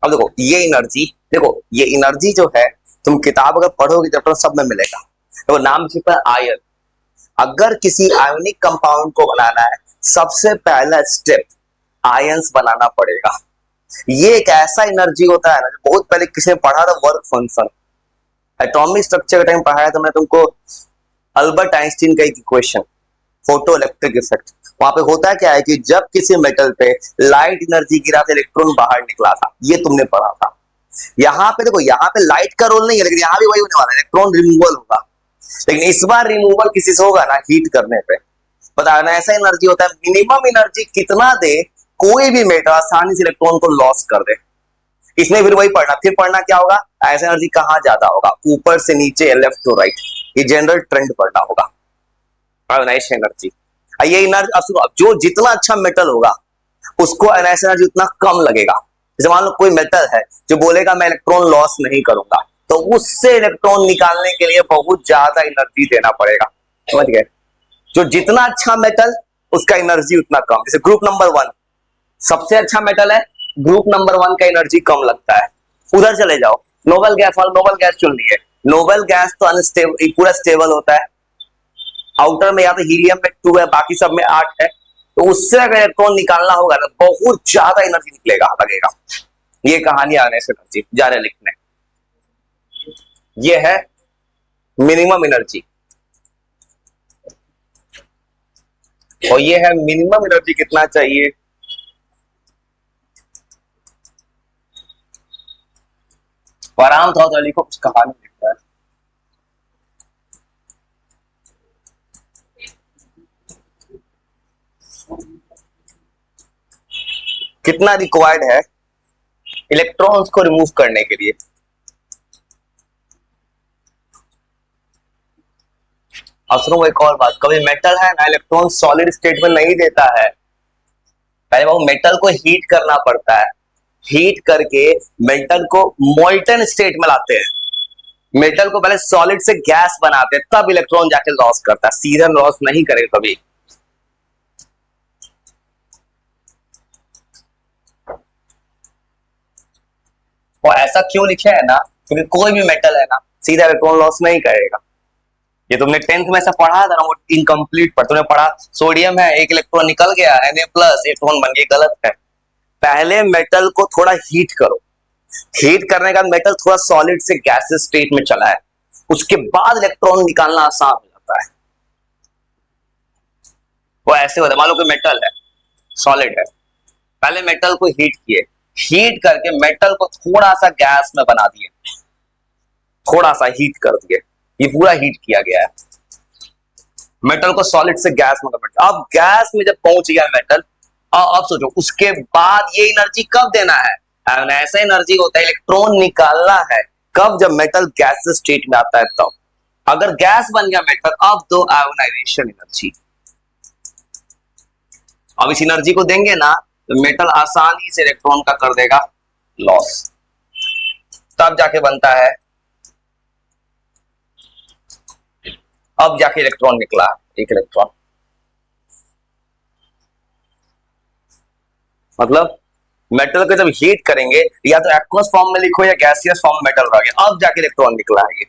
अब देखो ये एनर्जी, देखो ये एनर्जी जो है तुम किताब अगर पढ़ोगे चैप्टर सब में मिलेगा। देखो नाम सिर्फ आयन। अगर किसी आयोनिक कंपाउंड को बनाना है सबसे पहला स्टेप आयंस बनाना पड़ेगा। ये एक ऐसा एनर्जी होता है ना, बहुत पहले किसी ने पढ़ा था वर्क फंक्शन, एटॉमिक स्ट्रक्चर के टाइम पढ़ाया था मैं तुमको, अल्बर्ट आइंस्टीन का एक इक्वेशन, फोटो इलेक्ट्रिक इफेक्ट। वहां पे होता क्या है कि जब किसी मेटल पे लाइट एनर्जी गिरा था इलेक्ट्रॉन बाहर निकला था, ये तुमने पढ़ा था। यहाँ पे देखो, यहाँ पे लाइट का रोल नहीं है, लेकिन यहाँ भी वही होने वाला है, इलेक्ट्रॉन रिमूवल होगा। लेकिन इस बार रिमूवल किसी से होगा ना, हीट करने पे। बताना ऐसा एनर्जी होता है, मिनिमम एनर्जी कितना दे कोई भी मेटल आसानी से इलेक्ट्रॉन को लॉस कर दे। इसमें फिर वही पढ़ना, फिर पढ़ना क्या होगा, ऐसा एनर्जी कहां ज्यादा होगा, ऊपर से नीचे, लेफ्ट टू राइट, ये जनरल ट्रेंड पढ़ना होगा। आयोनाइज एनर्जी, ये एनर्जी जो जितना अच्छा मेटल होगा उसको आयोनाइज एनर्जी उतना कम लगेगा। जैसे मान लो कोई मेटल है जो बोलेगा मैं इलेक्ट्रॉन लॉस नहीं करूंगा, तो उससे इलेक्ट्रॉन निकालने के लिए बहुत ज्यादा एनर्जी देना पड़ेगा, समझ गए। जो जितना अच्छा मेटल उसका एनर्जी उतना कम। जैसे ग्रुप नंबर 1 सबसे अच्छा मेटल है, ग्रुप नंबर 1 का एनर्जी कम लगता है। उधर चले जाओ, नोबल गैस वाला, नोबल गैस चुन लिए। नोबल गैस तो अनस्टेबल, पूरा स्टेबल होता है। आउटर में या तो हीलियम में 2 है, बाकी सब में 8 है, तो उससे अगर इलेक्ट्रॉन निकालना होगा ना बहुत ज्यादा एनर्जी निकलेगा, लगेगा। ये कहानी आने से एनर्जी जा रहे लिखने, ये है मिनिमम एनर्जी, और ये है मिनिमम एनर्जी कितना चाहिए। आराम था लिखो, कुछ कहानी लिखता है। कितना रिक्वायर्ड है इलेक्ट्रॉन्स को रिमूव करने के लिए। अब सुनो एक और बात, कभी मेटल है ना इलेक्ट्रॉन सॉलिड स्टेट में नहीं देता है, पहले वो मेटल को हीट करना पड़ता है, हीट करके मेटल को मोल्टन स्टेट में लाते हैं। मेटल को पहले सॉलिड से गैस बनाते हैं, तब इलेक्ट्रॉन जाके लॉस करता है, सीधा लॉस नहीं करेगा कभी। और ऐसा क्यों लिखा है ना, क्योंकि कोई भी मेटल है ना सीधा इलेक्ट्रॉन लॉस नहीं करेगा। ये तुमने 10th में ऐसा पढ़ा था ना, वो इनकम्प्लीट पर तुमने पढ़ा, सोडियम है, एक इलेक्ट्रॉन निकल गया, Na+, इलेक्ट्रॉन बन गया, गलत है। पहले मेटल को थोड़ा हीट करो, हीट करने का मेटल थोड़ा सॉलिड से गैसेस स्टेट में चला है, उसके बाद इलेक्ट्रॉन निकालना आसान हो जाता है। वो ऐसे होता है, मान लो कोई मेटल है, सॉलिड है, पहले मेटल को हीट किए, हीट करके मेटल को थोड़ा सा गैस में बना दिए, थोड़ा सा हीट कर दिए, ये पूरा हीट किया गया है, मेटल को सॉलिड से गैस में कन्वर्ट। अब गैस में जब पहुंच गया मेटल, अब सोचो उसके बाद ये एनर्जी कब देना है, ऐसा एनर्जी होता है इलेक्ट्रॉन निकालना है कब, जब मेटल गैस स्टेट में आता है तब। अगर गैस बन गया मेटल, अब दो आयोनाइजेशन एनर्जी। अब इस एनर्जी को देंगे ना तो मेटल आसानी से इलेक्ट्रॉन का कर देगा लॉस, तब जाके बनता है, अब जाके इलेक्ट्रॉन निकला, एक इलेक्ट्रॉन। मतलब मेटल को जब हीट करेंगे, या तो एक्वस फॉर्म में लिखो या गैसियस फॉर्म में मेटल रह गया, अब जाके इलेक्ट्रॉन निकला है।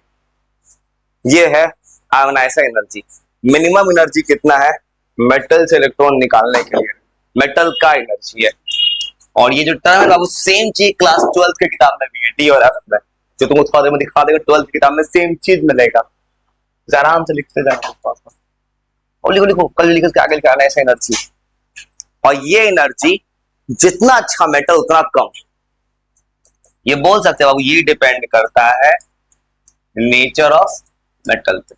ये है आयोनाइजेशन एनर्जी। मिनिमम एनर्जी कितना है मेटल से इलेक्ट्रॉन निकालने के लिए, मेटल का एनर्जी है। और ये जो टर्म है वो सेम चीज क्लास 12 की किताब में भी है, डी और एफ में, जो तुम उसका दिखा देगा 12 की किताब में सेम चीज मिलेगा, आराम से लिखते जाना, और लिखो लिखो कल लिखो के आगे लिखा है ऐसा एनर्जी। और ये एनर्जी जितना अच्छा मेटल उतना कम, ये बोल सकते हैं बाबू, ये डिपेंड करता है नेचर ऑफ मेटल पे।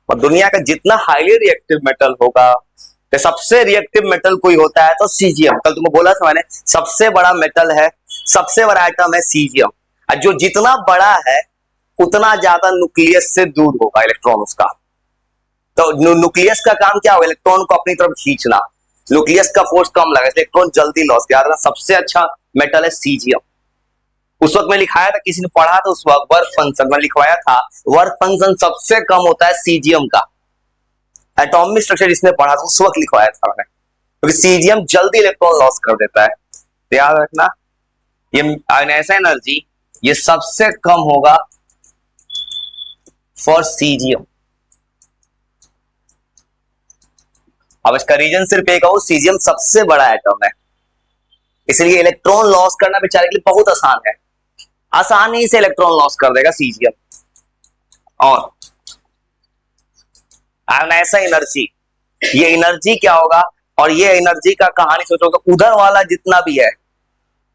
और दुनिया का जितना हाईली रिएक्टिव मेटल होगा, तो सबसे रिएक्टिव मेटल कोई होता है तो सीजियम। कल तुमको बोला था मैंने, सबसे बड़ा मेटल है, सबसे बड़ा आइटम है सीजियम, और जो जितना बड़ा है उतना ज्यादा न्यूक्लियस से दूर होगा इलेक्ट्रॉन उसका। तो न्यूक्लियस का काम क्या होगा, इलेक्ट्रॉन को अपनी तरफ खींचना, न्यूक्लियस का फोर्स कम लगा, इलेक्ट्रॉन जल्दी लॉस किया। सबसे अच्छा मेटल है सीजियम। उस वक्त मैं लिखाया था, किसी ने पढ़ा था उस वक्त, वर्क फंक्शन में लिखवाया था, वर्क फंक्शन सबसे कम होता है सीजियम का। एटॉमिक स्ट्रक्चर जिसने पढ़ा था उस वक्त लिखवाया था मैंने, क्योंकि सीजियम जल्दी इलेक्ट्रॉन लॉस कर देता है। तो याद रखना ये आयोनाइजेशन एनर्जी ये सबसे कम होगा फॉर सीजियम। अब इसका रीजन सिर्फ एक हो, सीजियम सबसे बड़ा एटम है, इसलिए इलेक्ट्रॉन लॉस करना बेचारे के लिए बहुत आसान है, आसानी से इलेक्ट्रॉन लॉस कर देगा सीजियम। और आयोनाइजेशन एनर्जी, ये एनर्जी क्या होगा, और ये एनर्जी का कहानी सोचोगे, उधर वाला जितना भी है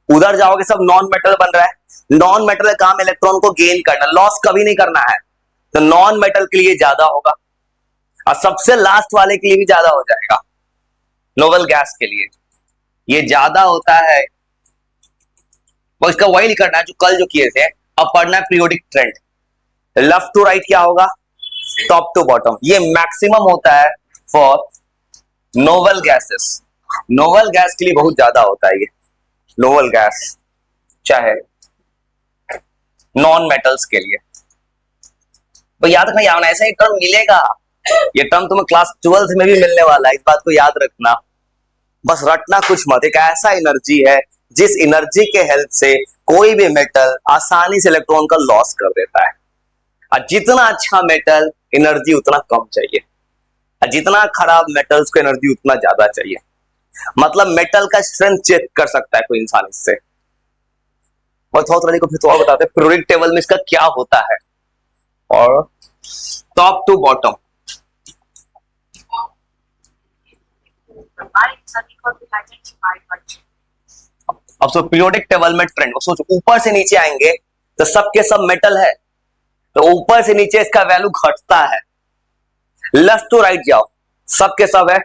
उधर जाओगे सब नॉन मेटल बन रहा है। नॉन मेटल का काम इलेक्ट्रॉन को गेन करना, लॉस कभी नहीं करना है, तो नॉन मेटल के लिए ज्यादा होगा, और सबसे लास्ट वाले के लिए भी ज्यादा हो जाएगा, नोबल गैस के लिए ये ज्यादा होता है। और इसका वही करना है जो कल जो किए थे। अब पढ़ना है periodic trend, left to right क्या होगा, टॉप टू बॉटम, ये मैक्सिमम होता है for noble gases, noble gas के लिए बहुत ज्यादा होता है ये नोबल गैस, चाहे नॉन मेटल्स के लिए। तो याद रखना, याद ऐसा ही टर्म मिलेगा, ये टर्म तुम्हें क्लास 12th में भी मिलने वाला है, इस बात को याद रखना, बस रटना कुछ मत। एक ऐसा एनर्जी है जिस एनर्जी के हेल्प से कोई भी मेटल आसानी से इलेक्ट्रॉन का लॉस कर देता है, और जितना अच्छा मेटल एनर्जी उतना कम चाहिए, और जितना खराब मेटल्स को एनर्जी उतना ज्यादा चाहिए। मतलब मेटल का स्ट्रेंथ चेक कर सकता है कोई इंसान इससे। और थोड़ा को फिर तो और बताते हैं पीरियोडिक टेबल में इसका क्या होता है, और टॉप टू बॉटम। अब तो पीरियोडिक टेबल में ट्रेंड सोचो, ऊपर से नीचे आएंगे तो सबके सब मेटल है, तो ऊपर से नीचे इसका वैल्यू घटता है, लेफ्ट टू राइट जाओ सबके सब है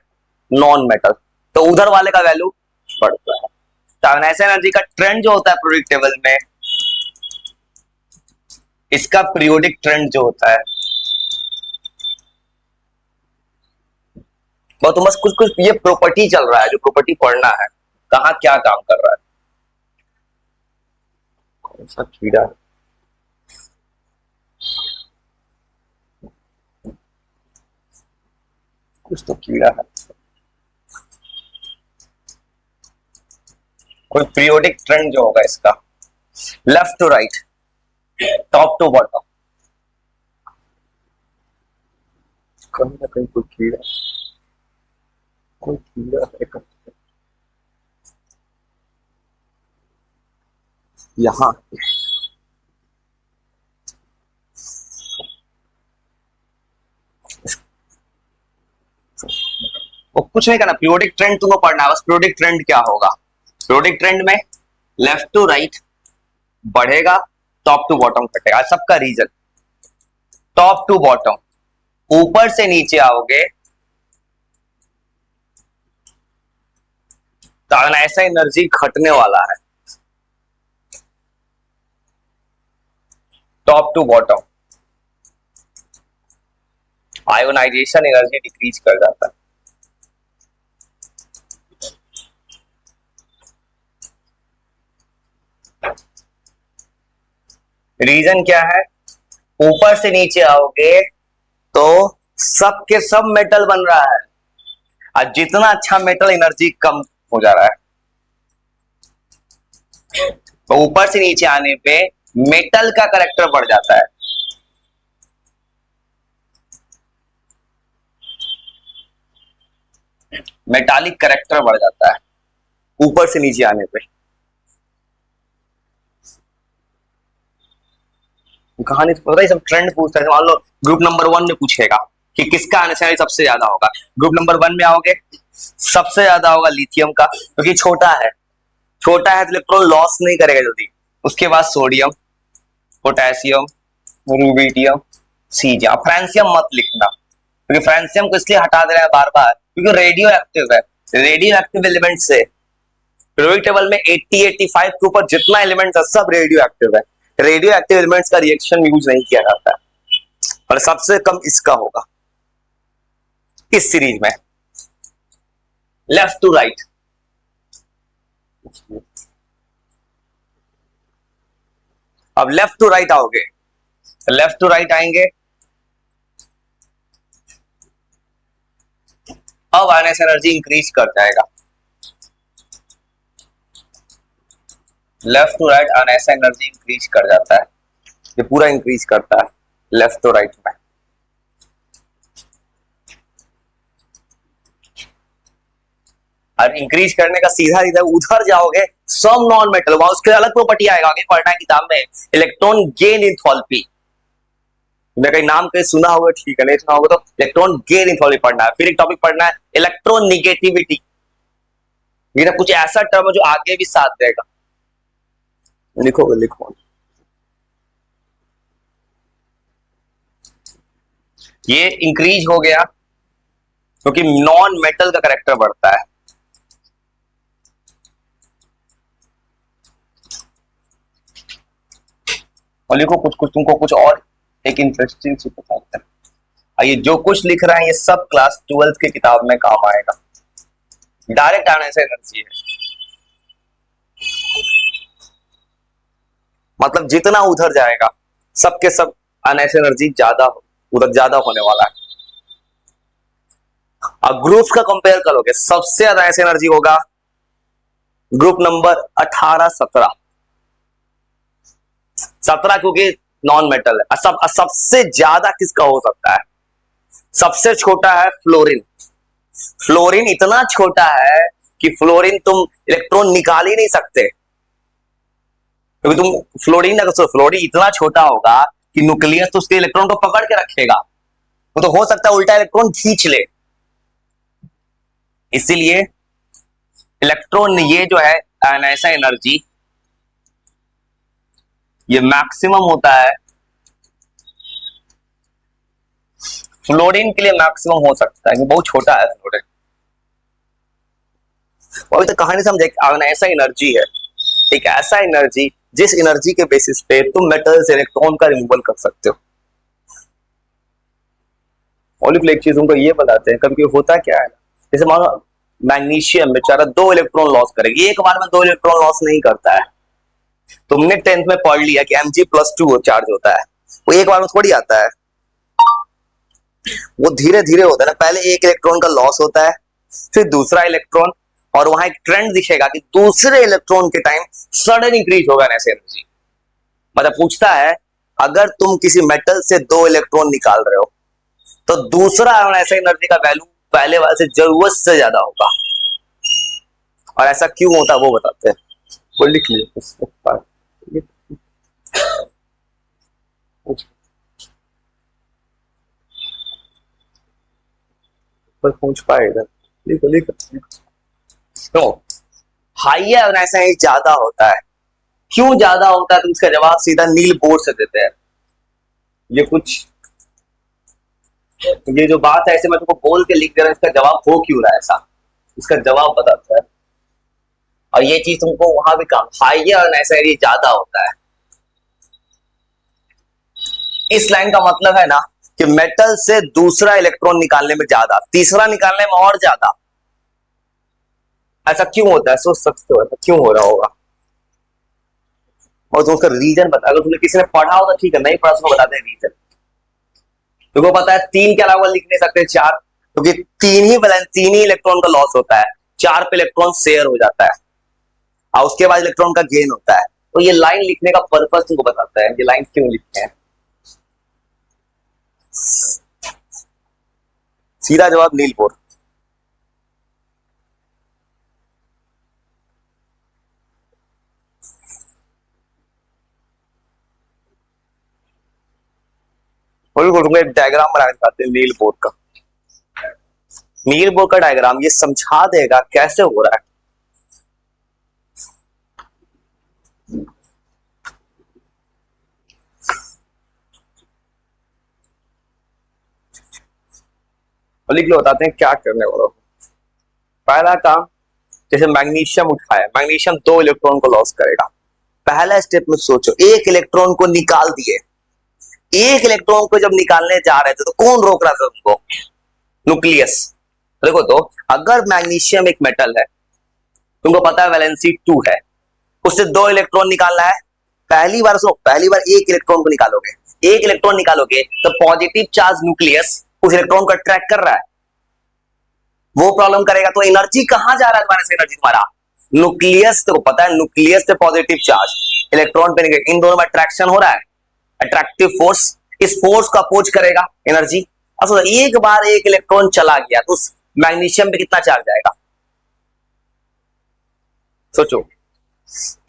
नॉन मेटल, तो उधर वाले का वैल्यू बढ़ता है। तो आयोनाइजेशन एनर्जी का ट्रेंड जो होता है पीरियोडिक टेबल में, इसका पीरियोडिक ट्रेंड जो होता है वो तो बस कुछ कुछ ये प्रॉपर्टी चल रहा है, जो प्रॉपर्टी पढ़ना है कहां क्या काम कर रहा है। कौन सा कीड़ा, कुछ तो कीड़ा है, कोई पीरियोडिक ट्रेंड जो होगा इसका, left to right, top to bottom, कहीं ना कहीं कोई कीड़ा, कोई कीड़ा है यहां। वो कुछ नहीं करना, पीरियोडिक ट्रेंड तुमको पढ़ना है बस। पीरियोडिक ट्रेंड क्या होगा, पीरियोडिक ट्रेंड में लेफ्ट टू राइट बढ़ेगा, टॉप टू बॉटम घटेगा, सबका रीजन टॉप टू बॉटम, ऊपर से नीचे आओगे तो ऐसा एनर्जी घटने वाला है, top to bottom ionisation energy decrease कर जाता है। रीजन क्या है, ऊपर से नीचे आओगे तो सब के सब मेटल बन रहा है, और जितना अच्छा मेटल एनर्जी कम हो जा रहा है, तो ऊपर से नीचे आने पे मेटल का करैक्टर बढ़ जाता है, मेटालिक करैक्टर बढ़ जाता है ऊपर से नीचे आने पे। कहानी तो पता ही, सब ट्रेंड पूछता है। मान लो ग्रुप नंबर 1 में पूछेगा कि किसका आंसर सबसे ज्यादा होगा, ग्रुप नंबर 1 में आओगे सबसे ज्यादा होगा लिथियम का, क्योंकि छोटा है, छोटा है तो इलेक्ट्रॉन लॉस नहीं करेगा जल्दी। उसके बाद sodium, potassium, rubidium, caesium. Francium मत लिखना, क्योंकि फ्रांसियम को इसलिए हटा दे रहा है बार बार क्योंकि रेडियो एक्टिव है, रेडियो एक्टिव एलिमेंट से पीरियोडिक टेबल में 80-85 के ऊपर जितना एलिमेंट है सब रेडियो एक्टिव है, रेडियो एक्टिव एलिमेंट्स का रिएक्शन यूज नहीं किया जाता है, और सबसे कम इसका होगा इस सीरीज में, लेफ्ट टू राइट। अब लेफ्ट टू राइट आओगे, लेफ्ट टू राइट आएंगे अब आयनाइजेशन एनर्जी इंक्रीज कर जाएगा, left to right ionisation energy increase कर जाता है, ये पूरा इंक्रीज करता है लेफ्ट टू राइट में। और इंक्रीज करने का सीधा सीधा उधर जाओगे सम नॉन मेटल, वहां उसके अलग प्रॉपर्टी आएगा, आगे पढ़ना है किताब में, इलेक्ट्रॉन गेन इंथैल्पी। मैं कहीं नाम कहीं सुना होगा, ठीक है, नहीं सुना होगा तो इलेक्ट्रॉन गेन इंथैल्पी पढ़ना है। फिर एक टॉपिक पढ़ना है इलेक्ट्रॉन निगेटिविटी, ये ना कुछ ऐसा टर्म है जो आगे भी साथ देगा, लिखोगे लिखो। ये इंक्रीज हो गया क्योंकि नॉन मेटल का करेक्टर बढ़ता है। और लिखो कुछ कुछ, तुमको कुछ और एक इंटरेस्टिंग चीज बताते हैं। ये जो कुछ लिख रहा है ये सब क्लास 12 की किताब में काम आएगा, डायरेक्ट आयनाइजेशन एनर्जी है। मतलब जितना उधर जाएगा सबके सब आयनाइजेशन एनर्जी ज्यादा, उधर ज्यादा होने वाला है। अब ग्रुप्स का कंपेयर करोगे, सबसे ज्यादा आयनाइजेशन एनर्जी होगा ग्रुप नंबर 18 17, 17 क्योंकि नॉन मेटल है। सबसे ज्यादा किसका हो सकता है? सबसे छोटा है फ्लोरीन। फ्लोरीन इतना छोटा है कि फ्लोरीन तुम इलेक्ट्रॉन निकाल ही नहीं सकते, क्योंकि तुम फ्लोरीन अगर फ्लोरीन इतना छोटा होगा कि न्यूक्लियस तो उसके इलेक्ट्रॉन को पकड़ के रखेगा, वो तो हो सकता है उल्टा इलेक्ट्रॉन खींच ले। इसीलिए इलेक्ट्रॉन ये जो है आयनाइजेशन एनर्जी ये मैक्सिमम होता है, फ्लोरीन के लिए मैक्सिमम हो सकता है कि बहुत छोटा है फ्लोरीन। अभी तो कहानी समझे, आयनाइजेशन एनर्जी है एक ऐसा एनर्जी जिस एनर्जी के बेसिस पे तुम मेटल से इलेक्ट्रॉन का रिमूवल कर सकते हो। और एक चीज उनको ये बताते हैं, कभी होता क्या है, जैसे मानो मैग्नीशियम बेचारा 2 इलेक्ट्रॉन लॉस करेगा, एक बार में 2 इलेक्ट्रॉन लॉस नहीं करता है। तुमने 10th में पढ़ लिया कि Mg+2 चार्ज होता है, वो एक बार में थोड़ी आता है, वो धीरे धीरे होता है ना। पहले एक इलेक्ट्रॉन का लॉस होता है, फिर दूसरा इलेक्ट्रॉन, और वहां एक ट्रेंड दिखेगा कि दूसरे इलेक्ट्रॉन के टाइम सडन इंक्रीज होगा आयनाइजेशन एनर्जी। मतलब पूछता है अगर तुम किसी मेटल से 2 इलेक्ट्रॉन निकाल रहे हो तो दूसरा आयनाइजेशन एनर्जी का वैल्यू पहले वाले से जरूरत से ज्यादा होगा, और ऐसा क्यों होता है वो बताते हैं। वो लिख लीजिए, पूछ पाए इधर, लिखो लिखो। तो हाई आयनाइजेशन ज्यादा होता है, क्यों ज्यादा होता है तो इसका जवाब सीधा नील बोर्ड से देते हैं। ये कुछ ये जो बात है ऐसे मैं तुमको बोल के लिख दे रहा हूं, इसका जवाब हो क्यों रहा है ऐसा, इसका जवाब बताता है। और ये चीज तुमको वहां भी काम, हाई आयनाइजेशन ज्यादा होता है। इस लाइन का मतलब है ना कि मेटल से दूसरा इलेक्ट्रॉन निकालने में ज्यादा, तीसरा निकालने में और ज्यादा। ऐसा क्यों होता है, सोच सकते हो ऐसा क्यों हो रहा होगा, और तुम उसका रीजन बता। अगर तुमने किसी ने पढ़ा हो तो ठीक है, नहीं पढ़ा तो बताते हैं रीजन। तुमको पता है 3 के अलावा लिख नहीं सकते 4, क्योंकि 3 ही इलेक्ट्रॉन का लॉस होता है, 4 पे इलेक्ट्रॉन शेयर हो जाता है और उसके बाद इलेक्ट्रॉन का गेन होता है। तो ये लाइन लिखने का पर्पस तुमको बताता है, ये लाइन क्यों लिखते हैं। सीधा जवाब नील बोर्ड। तुमको एक डायग्राम बना के दिखाते हैं नील बोर्ड का। नील बोर्ड का डायग्राम ये समझा देगा कैसे हो रहा है। लिख लो, बताते हैं क्या करने वाला। पहला काम, जैसे मैग्नीशियम उठाया, मैग्नीशियम 2 इलेक्ट्रॉन को लॉस करेगा। पहला स्टेप में सोचो, एक इलेक्ट्रॉन को निकाल दिए, एक इलेक्ट्रॉन को जब निकालने जा रहे थे तो कौन रोक रहा था उनको? न्यूक्लियस। देखो तो अगर मैग्नीशियम एक मेटल है, तुमको पता है वैलेंसी 2 है, उससे 2 इलेक्ट्रॉन निकालना है। पहली बार एक इलेक्ट्रॉन को निकालोगे, एक इलेक्ट्रॉन निकालोगे तो पॉजिटिव चार्ज न्यूक्लियस उस इलेक्ट्रॉन को अट्रैक्ट कर रहा है। वो प्रॉब्लम करेगा। तो एनर्जी कहां जा रहा है तुम्हारे से? एनर्जी तुम्हारा न्यूक्लियस, तो पता है न्यूक्लियस पे पॉजिटिव चार्ज, इलेक्ट्रॉन पे नेगेटिव, इन दोनों में अट्रैक्शन हो रहा है, अट्रैक्टिव फोर्स, इस फोर्स को अपोज करेगा एनर्जी। अब सोचो एक बार एक इलेक्ट्रॉन चला गया तो उस मैग्नीशियम पे कितना चार्ज आएगा? सोचो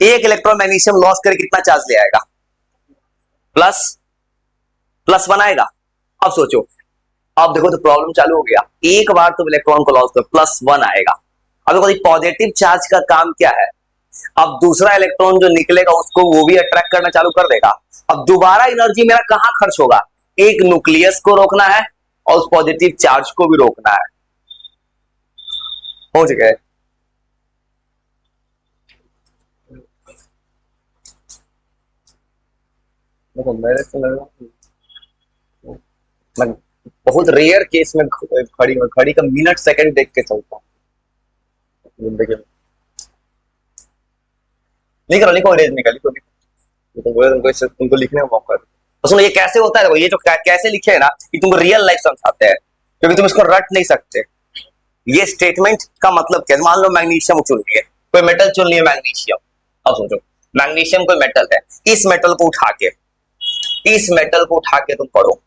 एक इलेक्ट्रॉन मैग्नीशियम लॉस करके कितना चार्ज ले आएगा? प्लस प्लस वन आएगा। अब सोचो, अब देखो तो प्रॉब्लम चालू हो गया। एक बार तुम इलेक्ट्रॉन को लॉस करो प्लस वन आएगा। अब देखो पॉजिटिव चार्ज का काम क्या है? अब दूसरा इलेक्ट्रॉन जो निकलेगा उसको वो भी अट्रैक्ट करना चालू कर देगा। अब दोबारा एनर्जी मेरा कहां खर्च होगा? एक न्यूक्लियस को रोकना है और उस पॉजिटिव चार्ज को भी रोकना है। हो गए? देखो मेरे से मैं बहुत रेयर केस में घड़ी का मिनट सेकंड देख के चलता हूँ जिंदगी में। नहीं करो, लिखो रेज निकल, लिखो लिखो, तुमको लिखने का मौका दो। तो सुनो ये कैसे होता है? देखो ये जो कैसे लिखे है ना, कि तुमको रियल लाइफ समझाते हैं, क्योंकि तुम इसको रट नहीं सकते। ये स्टेटमेंट का मतलब क्या? मान लो मैग्नीशियम चुन लिए, कोई मेटल चुन लिए मैग्नीशियम। अब सोचो मैग्नीशियम कोई मेटल है, इस मेटल को उठा के तुम पढ़ो,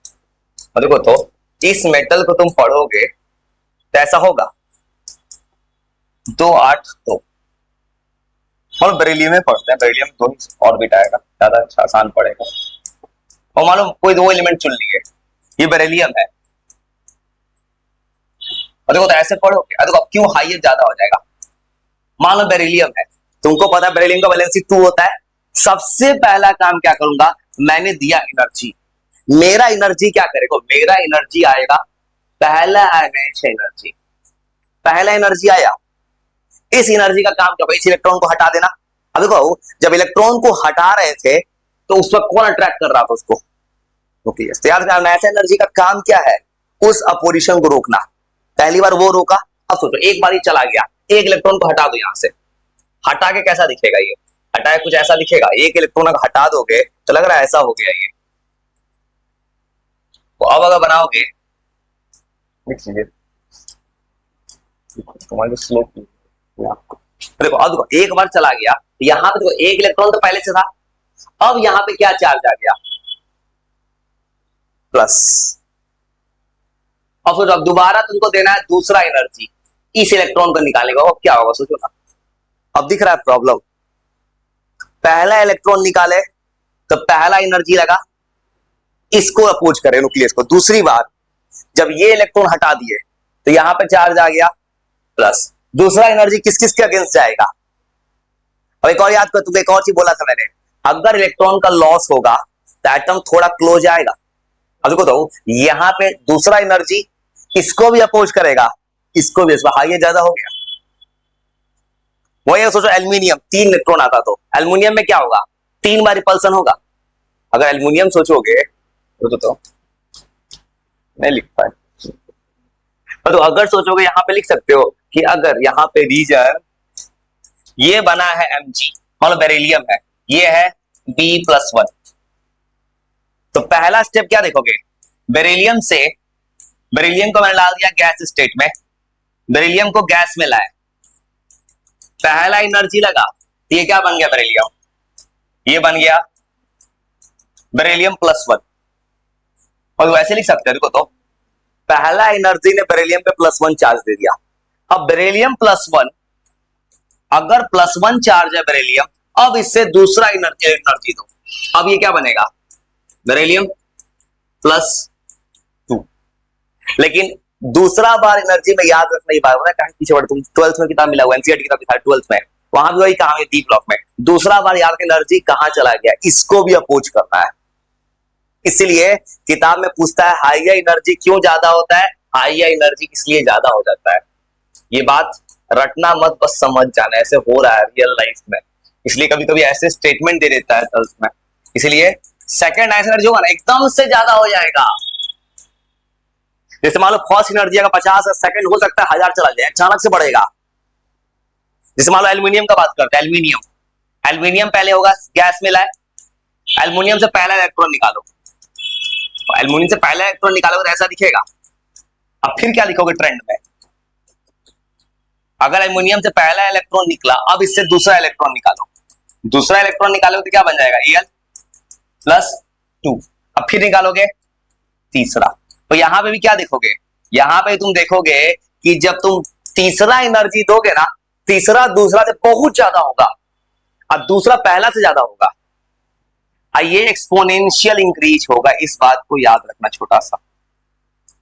देखो तो इस मेटल को तुम पढ़ोगे तो ऐसा होगा 2 8 2। और बेरिलियम में पढ़ते हैं, बेरिलियम 2 ऑर्बिट आएगा, ज्यादा अच्छा आसान पड़ेगा। और मान लो कोई 2 एलिमेंट चुन लिए, ये बेरिलियम है, और देखो तो ऐसे पढ़ोगे, देखो अब क्यों हाइयर ज्यादा हो जाएगा? मान लो बेरिलियम है, तुमको पता है बेरिलियम का वैलेंसी 2 होता है। सबसे पहला काम क्या करूंगा? मैंने दिया एनर्जी, मेरा एनर्जी क्या करेगा? मेरा एनर्जी आएगा पहला आयनाइजेशन एनर्जी, पहला एनर्जी आया। इस एनर्जी का काम क्या? इस इलेक्ट्रॉन को हटा देना। अब देखो जब इलेक्ट्रॉन को हटा रहे थे तो उस वक्त कौन अट्रैक्ट कर रहा था उसको? न्यूक्लियस। तो याद रखना ऐसा एनर्जी का काम क्या है? उस अपोजिशन को रोकना। पहली बार वो रोका। अब सोचो एक बार ही चला गया, एक इलेक्ट्रॉन को हटा दो यहां से, हटा के कैसा दिखेगा? ये हटाए कुछ ऐसा दिखेगा। एक इलेक्ट्रॉन अगर हटा दोगे तो लग रहा है ऐसा हो गया ये। तो अब अगर बनाओगे, लिख लीजिए तुम्हारे स्लोप, देखो अब देखो एक बार चला गया, यहां पे देखो एक इलेक्ट्रॉन तो पहले से था, अब यहां पे क्या चार्ज आ गया? प्लस। और फिर अब दोबारा तुमको देना है दूसरा एनर्जी, इस इलेक्ट्रॉन को निकालेगा, अब क्या होगा सोचो ना। अब दिख रहा है प्रॉब्लम? पहला इलेक्ट्रॉन निकाले तो पहला एनर्जी लगा, इसको अपोज करे न्यूक्लियस को। दूसरी बार जब ये इलेक्ट्रॉन हटा दिए तो यहां पे चार्ज आ गया प्लस। दूसरा एनर्जी किस किस के अगेंस्ट जाएगा? अब एक और याद कर, तुमको एक और चीज बोला था मैंने, अगर इलेक्ट्रॉन का लॉस होगा तो एटम थोड़ा क्लोज आएगा। अब देखो तो यहां पे दूसरा एनर्जी इसको भी अपोज करेगा, इसको भी, हाइयर ज्यादा हो गया। वही सोचो एल्यूमिनियम 3 इलेक्ट्रॉन आता तो एल्यूमिनियम में क्या होगा? 3 बार रिपल्सन होगा। अगर एल्यूमिनियम सोचोगे तो नहीं लिख पाए, तो अगर सोचोगे यहां पे लिख सकते हो कि अगर यहां पे रीजन ये बना है Mg, मतलब बेरिलियम है, ये है B+1, तो पहला स्टेप क्या देखोगे? बेरिलियम को मैंने डाल दिया गैस स्टेट में, बेरिलियम को गैस में लाए, पहला एनर्जी लगा, तो ये क्या बन गया? बेरिलियम, ये बन गया बेरिलियम+1। और वैसे लिख सकते हैं, देखो तो पहला एनर्जी ने बेरिलियम पे +1 चार्ज दे दिया। अब बेरिलियम+1, अगर +1 चार्ज है बेरिलियम, अब इससे दूसरा एनर्जी दो, अब ये क्या बनेगा? बेरिलियम+2। लेकिन दूसरा बार एनर्जी में याद रखना ही बात है, पीछे बढ़, तुम 12th में किताब मिला हुआ, एनसीईआरटी किताब दिखा 12th में, वहां भी वही कहा डी ब्लॉक में। दूसरा बार याद एनर्जी कहां चला गया, इसको भी अपोज करना है। इसलिए किताब में पूछता है हाइयर एनर्जी क्यों ज्यादा होता है, हाइयर एनर्जी इसलिए ज्यादा हो जाता है। ये बात रटना मत, बस समझ जाना, ऐसे हो रहा है रियल लाइफ में, इसलिए कभी कभी ऐसे स्टेटमेंट दे देता है ट्वेल्थ में। इसलिए सेकंड एनर्जी होगा ना एकदम से ज्यादा हो जाएगा। जैसे मान लो फर्स्ट एनर्जी अगर 50 है, सेकंड हो सकता है 1000 चला जाए, अचानक से बढ़ेगा। जैसे मान लो एल्यूमिनियम का बात करते हैं, एल्यूमिनियम पहले होगा गैस में लाए, एल्यूमिनियम से पहला इलेक्ट्रॉन निकालो, एल्यूमिनियम से पहला इलेक्ट्रॉन निकालोगे तो ऐसा दिखेगा। अब फिर क्या लिखोगे ट्रेंड में? अगर एल्युमिनियम से पहला इलेक्ट्रॉन निकला, अब इससे दूसरा इलेक्ट्रॉन निकालो, दूसरा इलेक्ट्रॉन निकालोगे तो क्या बन जाएगा, Al+2। अब फिर निकालोगे तीसरा, तो यहां पे भी क्या देखोगे, यहां पे तुम देखोगे कि जब तुम तीसरा एनर्जी दोगे ना, तीसरा दूसरा से बहुत ज्यादा होगा और दूसरा पहला से ज्यादा होगा, ये एक्सपोनेंशियल इंक्रीज होगा। इस बात को याद रखना छोटा सा,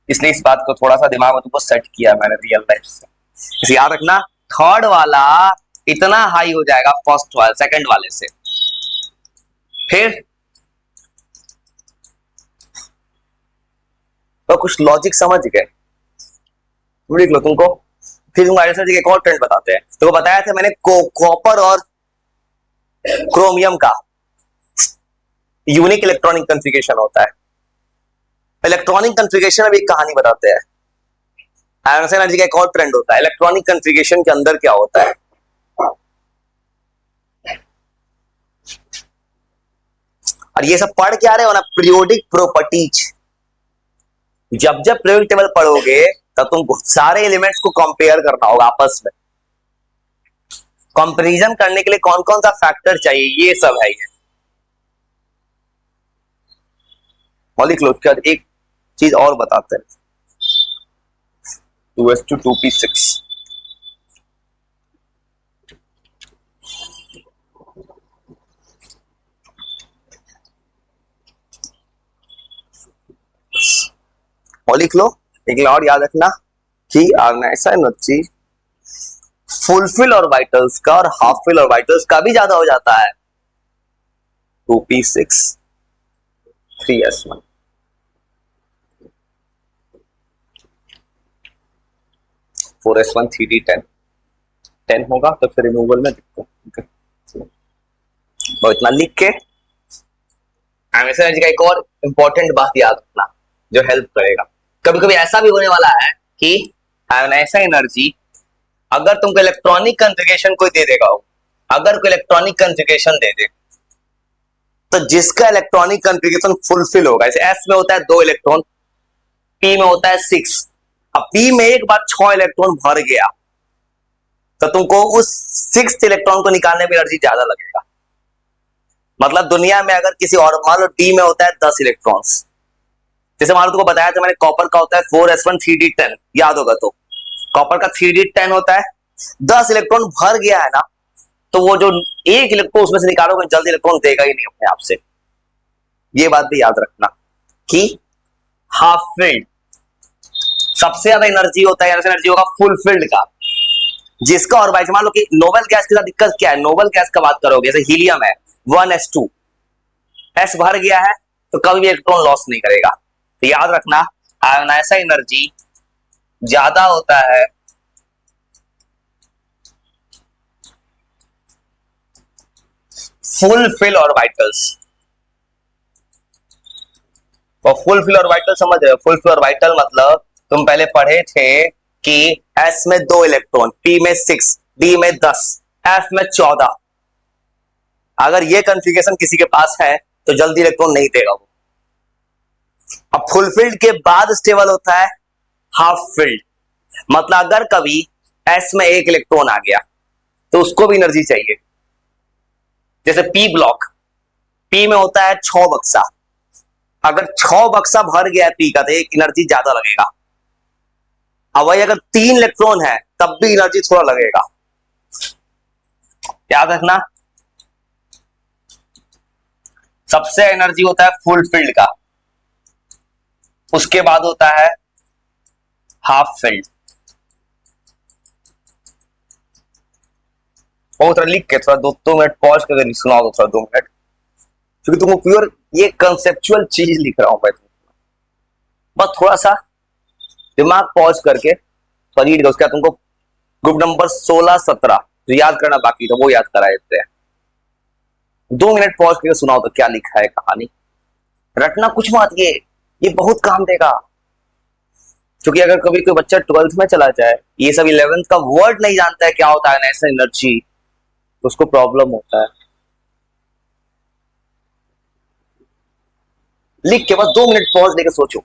इसलिए इस बात को थोड़ा सा दिमाग में तुमको सेट किया मैंने रियल लाइफ से। इसे याद रखना, थर्ड वाला इतना हाई हो जाएगा फर्स्ट वाले सेकंड वाले से। फिर तो कुछ लॉजिक समझ गए, लिख लो तुमको। फिर तुमको आइडिया जी एक और ट्रेंड बताते हैं। तो बताया था मैंने कॉपर और क्रोमियम का यूनिक इलेक्ट्रॉनिक कॉन्फ़िगरेशन होता है। इलेक्ट्रॉनिक कॉन्फ़िगरेशन में एक कहानी बताते हैं। आयन एनर्जी का एक और ट्रेंड होता है, इलेक्ट्रॉनिक कॉन्फ़िगरेशन के अंदर क्या होता है। और ये सब पढ़ के आ रहे हो ना, पीरियोडिक प्रॉपर्टीज। जब जब पीरियोडिक टेबल पढ़ोगे तब तुमको सारे एलिमेंट्स को कंपेयर करना होगा आपस में। कंपैरिजन करने के लिए कौन कौन सा फैक्टर चाहिए, ये सब है ये। और लिख लो, उसके बाद एक चीज और बताते हैं, 2s2 2p6। और लिख लो एक और याद रखना कि ऐसा एनर्जी फुलफिल ऑर्बिटल्स का और हाफ फिल ऑर्बिटल्स का भी ज्यादा हो जाता है। 2p6 3s1। Four S one 3d10 होगा तो फिर रिमूवल में दिखता है। तो इतना लिख के एमएस एनर्जी का एक और इंपॉर्टेंट बात याद रखना जो हेल्प करेगा। कभी कभी ऐसा भी होने वाला है कि ऐसा एनर्जी अगर तुमको इलेक्ट्रॉनिक कॉन्फ़िगरेशन कोई दे देगा, अगर कोई इलेक्ट्रॉनिक कॉन्फ़िगरेशन दे दे तो जिसका इलेक्ट्रॉनिक कॉन्फ़िगरेशन फुलफिल होगा, जैसे एस में होता है 2 इलेक्ट्रॉन, पी में होता है 6, अब पी में एक बार 6 इलेक्ट्रॉन भर गया तो तुमको उस 6th इलेक्ट्रॉन को निकालने में एनर्जी ज्यादा लगेगा। मतलब दुनिया में अगर किसी और, मान लो डी में होता है 10 इलेक्ट्रॉन्स, जैसे मान लो तुमको बताया था मैंने कॉपर का होता है 4s1 3d10, याद होगा तो कॉपर का 3d10 होता है। 10 इलेक्ट्रॉन भर गया है ना, तो वो जो एक इलेक्ट्रॉन उसमें से निकालोगे जल्दी इलेक्ट्रॉन देगा ही नहीं अपने आप से। ये बात भी याद रखना कि हाफ फील्ड सबसे ज्यादा एनर्जी होता है, एनर्जी होगा फुल फील्ड का, जिसका और बाइस मान लो कि नोबल गैस के साथ दिक्कत क्या है, नोबल गैस का बात करोगे जैसे हीलियम है 1s2, एस भर गया है तो कभी भी इलेक्ट्रॉन लॉस नहीं करेगा। तो याद रखना आयोनाइज़र एनर्जी ज्यादा होता है फुल फिल ऑर्बिटल्स। और फुल फिल ऑर्बिटल समझ रहे हो, फुल फिल ऑर्बिटल मतलब तुम पहले पढ़े थे कि एस में 2 इलेक्ट्रॉन, पी में 6, डी में 10, एफ में 14। अगर ये कॉन्फ़िगरेशन किसी के पास है तो जल्दी इलेक्ट्रॉन नहीं देगा वो। अब फुलफिल्ड के बाद स्टेबल होता है हाफ फिल्ड, मतलब अगर कभी एस में 1 इलेक्ट्रॉन आ गया तो उसको भी एनर्जी चाहिए। जैसे पी ब्लॉक, पी में होता है 6 बक्सा, अगर 6 बक्सा भर गया है पी का तो एक एनर्जी ज्यादा लगेगा। अब वही अगर 3 इलेक्ट्रॉन है तब भी एनर्जी थोड़ा लगेगा। याद रखना सबसे एनर्जी होता है फुल फील्ड का, उसके बाद होता है हाफ फील्ड। और थोड़ा लिख के थोड़ा 2 मिनट पॉज करके सुनाओ दो थोड़ा 2 मिनट, क्योंकि तुमको प्योर ये कंसेप्चुअल चीज लिख रहा हूं मैं, बस थोड़ा सा दिमाग पॉज करके रीड कर, उसका तुमको ग्रुप नंबर 16-17 जो याद करना बाकी था वो याद करा देते हैं। 2 मिनट पॉज करके सुनाओ तो क्या लिखा है कहानी। रटना कुछ मत, ये बहुत काम देगा, क्योंकि अगर कभी कोई बच्चा 12th में चला जाए, ये सब 11th का वर्ड नहीं जानता है क्या होता है ऐसा एनर्जी, तो उसको प्रॉब्लम होता है। लिख के बस 2 मिनट पॉज लेके सोचो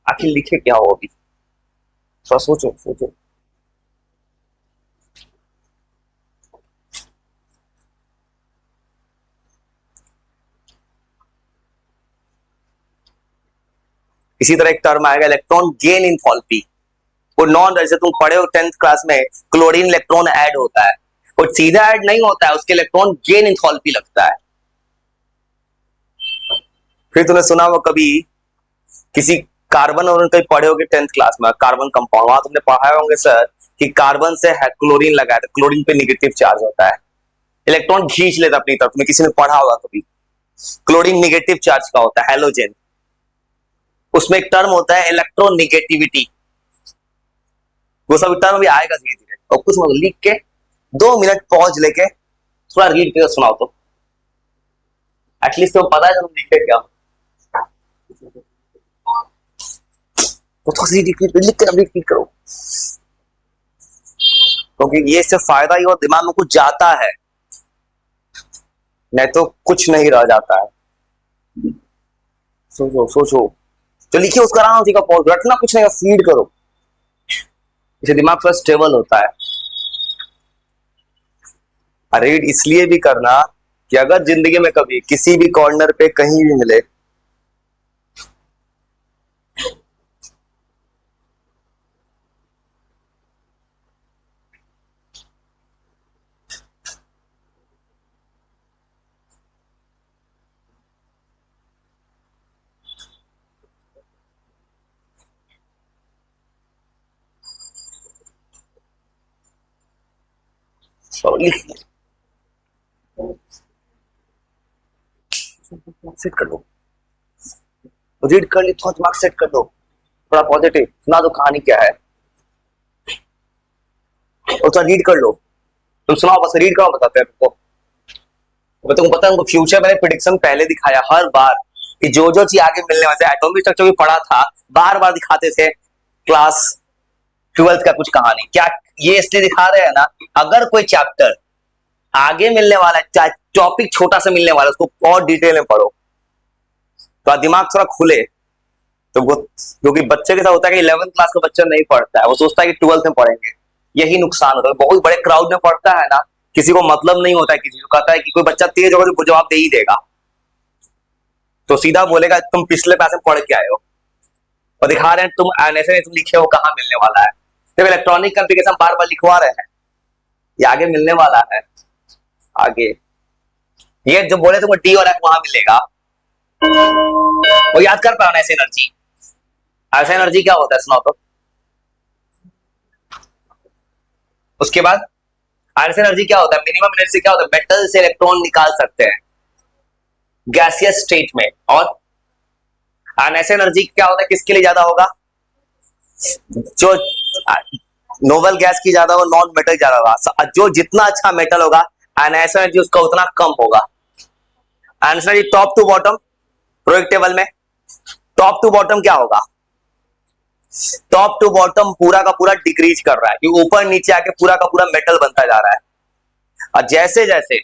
आखिर लिखे क्या हो, अभी थोड़ा सोचो सोचो। इसी तरह एक टर्म आएगा इलेक्ट्रॉन गेन इंथैल्पी। वो नॉन, जैसे तुम पढ़े हो 10th क्लास में क्लोरीन इलेक्ट्रॉन ऐड होता है, वो सीधा ऐड नहीं होता है, उसके इलेक्ट्रॉन गेन इंथैल्पी लगता है। फिर तूने सुना हो कभी किसी कार्बन, और कहीं पढ़े होगे 10th क्लास में कार्बन कंपाउंड, वहां तुमने पढ़ाए होंगे सर कि कार्बन से क्लोरीन लगाया था, क्लोरीन पे नेगेटिव चार्ज होता है, इलेक्ट्रॉन खींच लेता अपनी तरफ में। किसी ने पढ़ा होगा कभी, क्लोरीन नेगेटिव चार्ज का होता है, हैलोजन। उसमें एक टर्म होता है इलेक्ट्रोनेगेटिविटी, वो सब टर्म भी आएगा धीरे धीरे। और कुछ मतलब लिख के 2 मिनट पॉज लेके थोड़ा रीड करके सुनाओ तो एटलीस्ट तो पता है तुम लिखे क्या। तो थोड़ा सी लिख के रिपीट करो, क्योंकि ये इससे फायदा ही और दिमाग में कुछ जाता है, नहीं तो कुछ नहीं रह जाता है। सोचो सोचो, तो लिखिए उसका आराम से पॉज, रटना कुछ नहीं, फीड करो, इससे दिमाग थोड़ा स्टेबल होता है। रीड इसलिए भी करना कि अगर जिंदगी में कभी किसी भी कॉर्नर पे कहीं भी मिले, तो लिख सेट कर दो, रीड कर ली, थोड़ा दिमाग सेट कर दो, थोड़ा पॉजिटिव सुना दो कहानी क्या है, और थोड़ा रीड कर लो। तुम सुनाओ बस, रीड करो, बताते हैं तुमको। तुमको पता है, फ्यूचर मैंने प्रिडिक्शन पहले दिखाया हर बार कि जो जो चीज आगे मिलने वाले, एटॉमिक स्ट्रक्चर भी पढ़ा था, बार बार दिखाते थे क्लास 12th का कुछ कहानी। क्या ये इसलिए दिखा रहे हैं ना, अगर कोई चैप्टर आगे मिलने वाला है, चाहे टॉपिक छोटा सा मिलने वाला है, उसको और डिटेल में पढ़ो तो दिमाग थोड़ा खुले। तो वो, क्योंकि बच्चे के साथ होता है कि 11th क्लास का बच्चा नहीं पढ़ता है, वो सोचता है कि 12th में पढ़ेंगे, यही नुकसान होता है। बहुत बड़े क्राउड में पढ़ता है ना, किसी को मतलब नहीं होता है, किसी को कहता है कि कोई बच्चा तेज होगा तो जवाब दे ही देगा, तो सीधा बोलेगा तुम पिछले पैसे में पढ़ के आए हो, और दिखा रहे हैं तुम ऐसे नहीं, तुम लिखे हो कहाँ मिलने वाला है। तो इलेक्ट्रॉनिक कम्युनिकेशन बार बार लिखवा रहे हैं, ये आगे मिलने वाला है आगे। ये जो बोले तुमको डी और एफ वहां मिलेगा, वो याद कर पाओ ना। ऐसे एनर्जी, ऐसा एनर्जी क्या होता है सुनाओ तो। उसके बाद आयरस एनर्जी क्या होता है, मिनिमम एनर्जी क्या होता है, मेटल से इलेक्ट्रॉन निकाल सकते हैं गैसियस स्टेट में। और आयरस एनर्जी क्या होता है, किसके लिए ज्यादा होगा, जो नोबल गैस की ज्यादा हो, नॉन मेटल ज्यादा होगा। जो जितना अच्छा मेटल होगा आयरस एनर्जी उसका उतना कम होगा। आयरस energy top to bottom project table में, टॉप टू बॉटम क्या होगा, टॉप टू बॉटम पूरा का पूरा डिक्रीज कर रहा है, क्योंकि ऊपर नीचे आके पूरा का पूरा मेटल बनता जा रहा है। और जैसे जैसे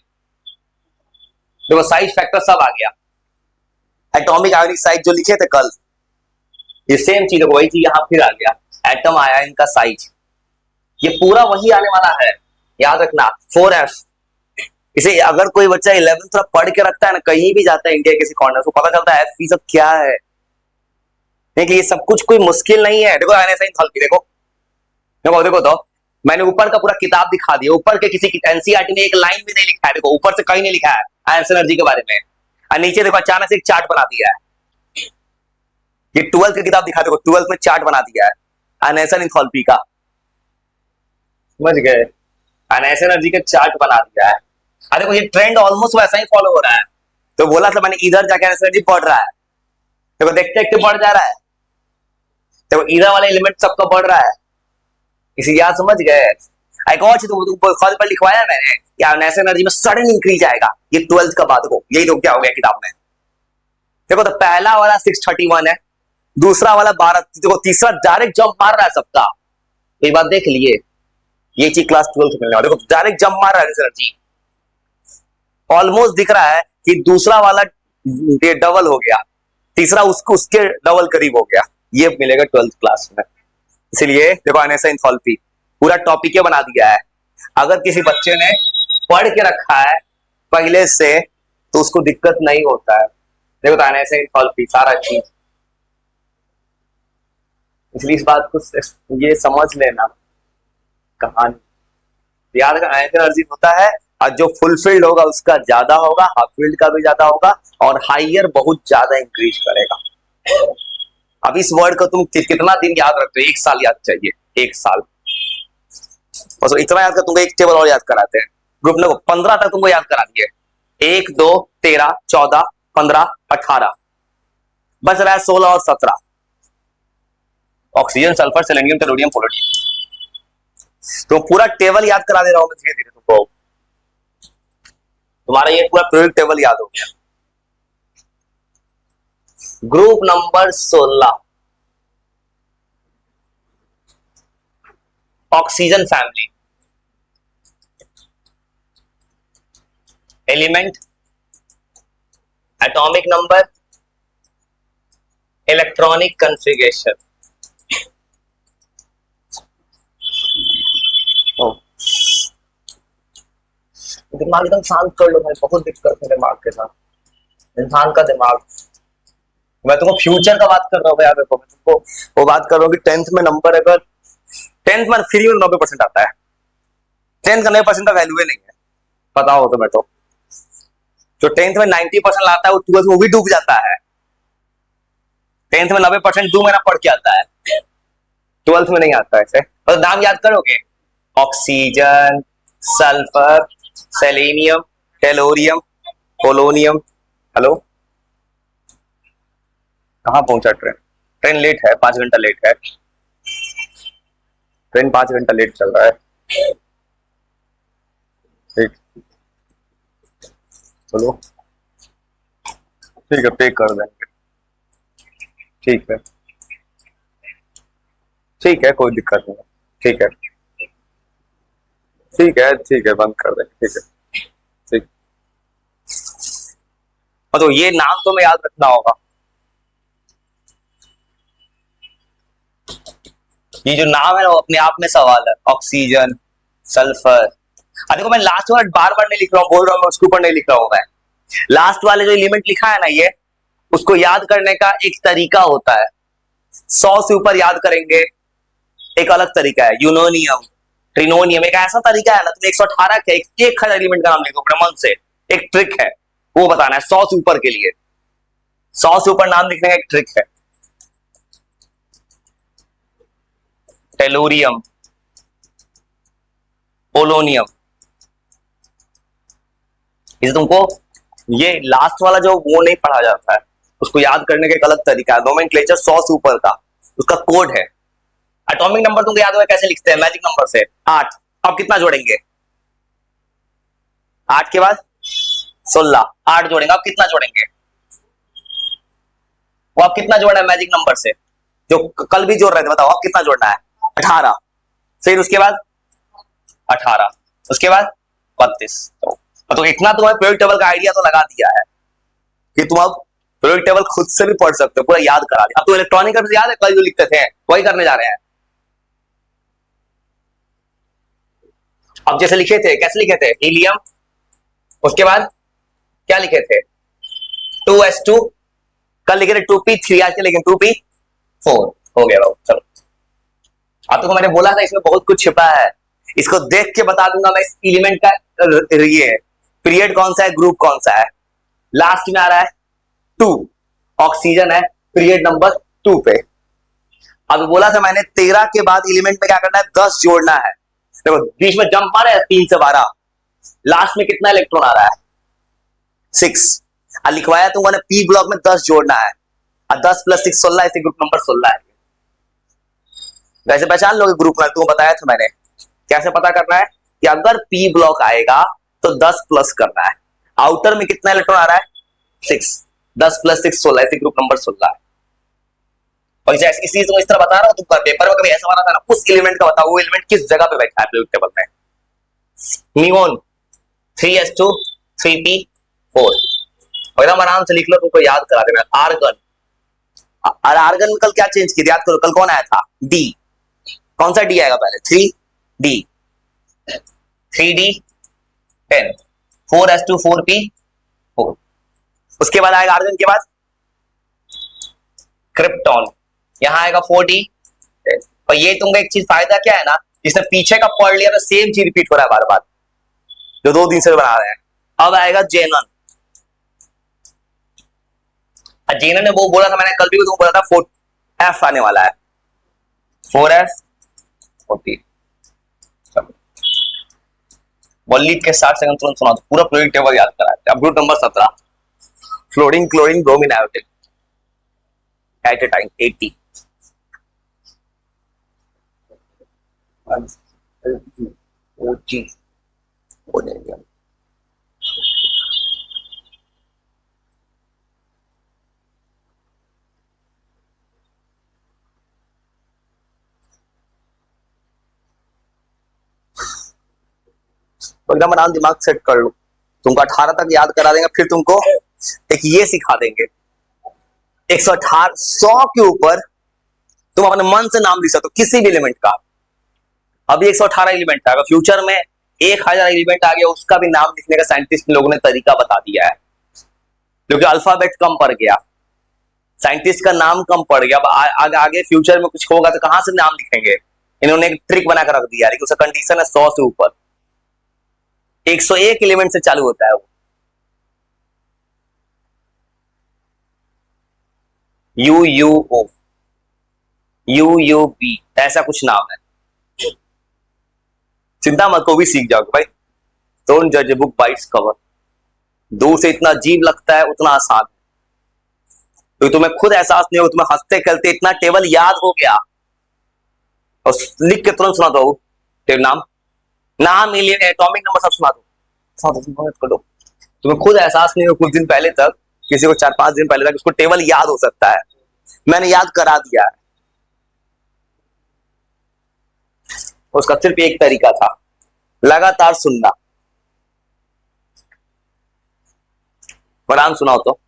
देखो साइज फैक्टर सब आ गया, एटॉमिक आयोनिक साइज जो लिखे थे कल, ये सेम चीज है, वही चीज यहां फिर आ गया, एटम आयन का साइज, ये पूरा वही आने वाला है। याद रखना 4f। इसे अगर कोई बच्चा 11th थोड़ा पढ़ के रखता है ना, कहीं भी जाता है इंडिया किसी कॉर्नर को, पता चलता है एफ सब क्या है। देखिए ये सब कुछ कोई मुश्किल नहीं है। देखो आयन एंथैल्पी, देखो देखो देखो तो मैंने ऊपर का पूरा किताब दिखा दिया, ऊपर के किसी एनसीईआरटी में एक लाइन भी नहीं लिखा है, देखो ऊपर से कहीं नहीं लिखा है आयन एनर्जी के बारे में, और नीचे देखो अचानक से एक चार्ट बना दिया है। ये 12th की किताब दिखा, देखो 12th में चार्ट बना दिया है आयन एंथैल्पी का, समझ गए, आयन एनर्जी का चार्ट बना दिया है। अरे देखो ये ट्रेंड ऑलमोस्ट वैसा ही फॉलो हो रहा है। तो बोला था मैंने इधर जाके एनर्जी बढ़ रहा है, देखो देखते देखते बढ़ जा रहा है, देखो इधर वाला एलिमेंट सबका बढ़ रहा है, इसी याद समझ गए। एक और चीज तुमको फल पर लिखवाया मैंने, क्या नेशनल एनर्जी में सडन इंक्रीज आएगा, ये 12th का बात को, यही तो क्या हो गया किताब में। देखो तो पहला वाला 631 है, दूसरा वाला 12, देखो तीसरा डायरेक्ट जंप मार रहा है सबका। ये बात देख लिए, ये चीज क्लास 12th में मिलने वाला, देखो डायरेक्ट जंप मार रहा है एनर्जी, ऑलमोस्ट दिख रहा है कि दूसरा वाला ये डबल हो गया, तीसरा उसको उसके डबल करीब हो गया, ये मिलेगा 12th क्लास में। इसलिए देखो आयनिक एंथैल्पी पूरा टॉपिक ये बना दिया है। अगर किसी बच्चे ने पढ़ के रखा है पहले से तो उसको दिक्कत नहीं होता है। देखो तो आयनिक एंथैल्पी सारा चीज, इसलिए इस बात को ये समझ लेना, कहानी याद का एनर्जी होता है, और जो फुलफिल्ड होगा उसका ज्यादा होगा, हाफ फील्ड का भी ज्यादा होगा, और हाइयर बहुत ज्यादा इंक्रीज करेगा। अब इस वर्ड को तुम कितना दिन याद रखते हो? 1 साल याद चाहिए, 1 साल बस। इतना याद कर, तुमको एक टेबल और याद कराते हैं। ग्रुप ने 15 तक तुमको याद करा दिए, 1 2 13 14 15 18, बच रहा है 16 और 17, oxygen, sulphur, selenium, tellurium, polonium. तो पूरा टेबल याद करा दे रहा हूं मैं धीरे धीरे तुमको, तुम्हारा ये पूरा पीरियड टेबल याद हो गया। Group number 16, oxygen family. Element, atomic number, electronic configuration. दिमाग एकदम शांत कर लो भाई, बहुत दिक्कत है दिमाग के साथ, इंसान का दिमाग। मैं तुमको फ्यूचर का बात कर रहा हूँ यार, देखो मैं तुमको वो बात कर रहा हूँ कि 10th में नंबर, अगर 10th में फ्री में 90% आता है, 10th का 90% का वैल्यू नहीं है, पता हो तुम्हें तो। जो 10th में 90% लाता है वो 12th में भी डूब जाता है। 10th में 90% 2 महीना पढ़ के आता है, 12th में नहीं आता ऐसे। तो नाम याद करोगे, oxygen, sulphur, selenium, tellurium, polonium. Hello, कहाँ पहुंचा ट्रेन? ट्रेन लेट है, 5 घंटा लेट है, ट्रेन 5 घंटा लेट चल रहा है। ठीक, चलो ठीक है, पे कर देंगे। ठीक है, ठीक है, कोई दिक्कत नहीं है। ठीक है, ठीक है, ठीक है, बंद कर देंगे। ठीक है, ठीक। तो ये नाम तो मैं याद रखना होगा। ये जो नाम है ना वो अपने आप में सवाल है, ऑक्सीजन, सल्फर। देखो मैं लास्ट वर्ड बार बार नहीं लिख रहा हूँ, बोल रहा हूँ मैं, उसके ऊपर नहीं लिख रहा हूँ मैं। लास्ट वाले जो एलिमेंट लिखा है ना, ये उसको याद करने का एक तरीका होता है। 100 से ऊपर याद करेंगे एक अलग तरीका है, यूनोनियम, ट्रिनोनियम एक ऐसा तरीका है ना, तुम 118 के एक हर एलिमेंट का नाम लिखो अपने मन से। एक ट्रिक है, वो बताना है 100 से ऊपर के लिए। 100 से ऊपर नाम लिखने का एक ट्रिक है। टेलोरियम, पोलोनियम, इसे तुमको ये लास्ट वाला जो वो नहीं पढ़ा जाता है, उसको याद करने का एक अलग तरीका है। नोमेनक्लेचर 100 से ऊपर का उसका कोड है। एटॉमिक नंबर तुमको याद होगा कैसे लिखते हैं? मैजिक नंबर से 8। अब कितना जोड़ेंगे? 8 के बाद 16, 8 जोड़ेंगे। अब कितना जोड़ेंगे? वो आप कितना जोड़ना है मैजिक नंबर से, जो कल भी जोड़ रहे थे? बताओ आप कितना जोड़ना है? 18। फिर उसके बाद 18, उसके बाद 32। तो इतना तुम्हें पीरियड टेबल का आइडिया तो लगा दिया है कि तुम अब पीरियड टेबल खुद से भी पढ़ सकते हो, पूरा याद करा दिया। अब तो इलेक्ट्रॉनिक से याद है कल जो लिखते थे वही करने जा रहे हैं। अब जैसे लिखे थे, कैसे लिखे थे? हीलियम, उसके बाद क्या लिखे थे? 2s2, कल लिखे थे 2p3, आज के लिखे 2p4। हो गया बाबू, चलो। अब तो मैंने बोला था इसमें बहुत कुछ छिपा है, इसको देख के बता दूंगा मैं इस एलिमेंट का ये पीरियड कौन सा है, ग्रुप कौन सा है। लास्ट में आ रहा है 2, ऑक्सीजन है पीरियड नंबर 2 पे। अब बोला था मैंने 13 के बाद एलिमेंट में क्या करना है? 10 जोड़ना है। देखो बीच में जंप मारे 3 से 12, लास्ट में कितना इलेक्ट्रॉन आ रहा है? 6। लिखवाया तुमने पी ब्लॉक में 10 जोड़ना है, और 10 + 6 16, इसे ग्रुप नंबर 16 है। वैसे पहचान लोगे ग्रुप नंबर, तुमको बताया था मैंने कैसे पता करना है कि अगर पी ब्लॉक आएगा तो 10 प्लस करना है। आउटर में कितना इलेक्ट्रॉन आ रहा है? 6। 10 + 6 16, इसे ग्रुप नंबर 16 है। और जैसे इसी तुम इस तरह बता रहा हूं, तुम पेपर में कभी ऐसा बना था ना, उस एलिमेंट का बताओ वो एलिमेंट किस जगह पे बैठा है पीरियड टेबल में। नियोन 3s2 3p4, एकदम आराम से लिख लो, तुमको याद करा देना। आर्गन, और आर्गन कल क्या चेंज किया याद करो, कल कौन आया था? डी। कौन सा डी आएगा पहले? 3d, 3d10, 4s2 4p4। उसके बाद आएगा आर्गन के बाद क्रिप्टॉन, यहां आएगा 4d और ये तुमको एक चीज फायदा क्या है ना, जिसने पीछे का पढ़ लिया तो सेम चीज रिपीट हो रहा है बार बार, जो 2 दिन से बना रहे हैं। अब आएगा जेनन। जेनन ने वो बोला था, मैंने कल भी तुमको बोला था 4F आने वाला है, 4F 40। वॉलीट के 60 सेकंड तुरंत सुना दो, पूरा प्रोजेक्ट टेबल याद करा है। अब root number 17, fluorine chlorine bromine iodine at a time 80। एकदम आराम दिमाग सेट कर लो, तुमको 18 तक याद करा देंगे, फिर तुमको एक ये सिखा देंगे 118 100 के ऊपर तुम अपने मन से नाम लिख सकते हो किसी भी एलिमेंट का। अभी 118 एलिमेंट था, अगर फ्यूचर में 1000 एलिमेंट आ गया उसका भी नाम लिखने का साइंटिस्ट लोगों ने तरीका बता दिया है, क्योंकि अल्फाबेट कम पड़ गया, साइंटिस्ट का नाम कम पड़ गया। अब आगे फ्यूचर में कुछ होगा तो कहां से नाम लिखेंगे, इन्होंने एक ट्रिक बनाकर रख दिया है, लेकिन उसका कंडीशन है 100 से ऊपर। 101 एलिमेंट से चालू होता है वो। UUO UUB ऐसा कुछ नाम है, चिंता मत, को भी सीख जाओगे भाई। डोंट जज a book by its cover. दूर से इतना अजीब लगता है उतना आसान है, तो तुम्हें खुद एहसास नहीं होगा, तुम्हें हंसते खेलते इतना टेबल याद हो गया और लिख के तुरंत सुना दो तेरे नाम, नाम एलियन एटॉमिक नंबर सब सुना दो। तुम्हें खुद एहसास नहीं हो, कुछ दिन पहले तक किसी को 4-5 दिन पहले तक उसको टेबल याद हो सकता है, मैंने याद करा दिया है। उसका सिर्फ एक तरीका था, लगातार सुनना। वरदान सुनाओ तो।